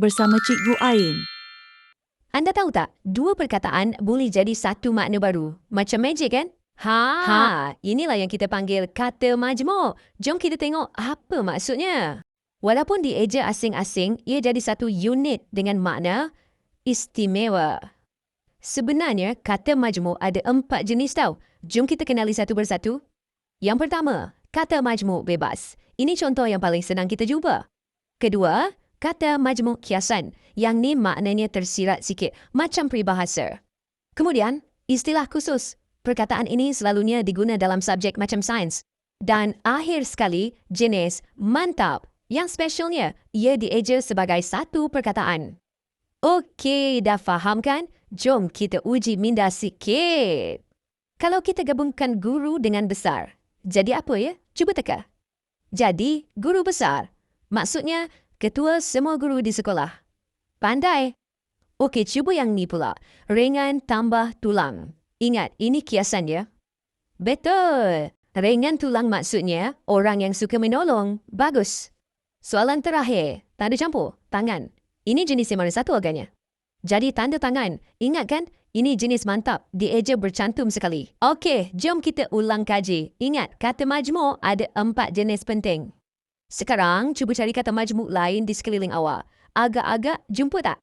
bersama Cikgu Ain. Anda tahu tak, dua perkataan boleh jadi satu makna baru. Macam magic kan? Inilah yang kita panggil kata majmuk. Jom kita tengok apa maksudnya. Walaupun dieja asing-asing, ia jadi satu unit dengan makna istimewa. Sebenarnya, kata majmuk ada 4 jenis tau. Jom kita kenali satu persatu. Yang pertama, kata majmuk bebas. Ini contoh yang paling senang kita jumpa. Kedua, kata majmuk kiasan. Yang ni maknanya tersirat sikit, macam peribahasa. Kemudian, istilah khusus. Perkataan ini selalunya diguna dalam subjek macam sains. Dan akhir sekali, jenis mantap. Yang spesialnya, ia dieja sebagai satu perkataan. Okey, dah faham kan? Jom kita uji minda sikit. Kalau kita gabungkan guru dengan besar, jadi apa ya? Cuba teka. Jadi, guru besar. Maksudnya, ketua semua guru di sekolah. Pandai. Okey, cuba yang ni pula. Ringan tambah tulang. Ingat, ini kiasan ya. Betul. Ringan tulang maksudnya orang yang suka menolong. Bagus. Soalan terakhir. Tanda campur. Tangan. Ini jenis yang mana satu agaknya? Jadi tanda tangan. Ingat kan? Ini jenis mantap. Dieja bercantum sekali. Okey, jom kita ulang kaji. Ingat, kata majmuk ada 4 jenis penting. Sekarang, cuba cari kata majmuk lain di sekeliling awak. Agak-agak jumpa tak?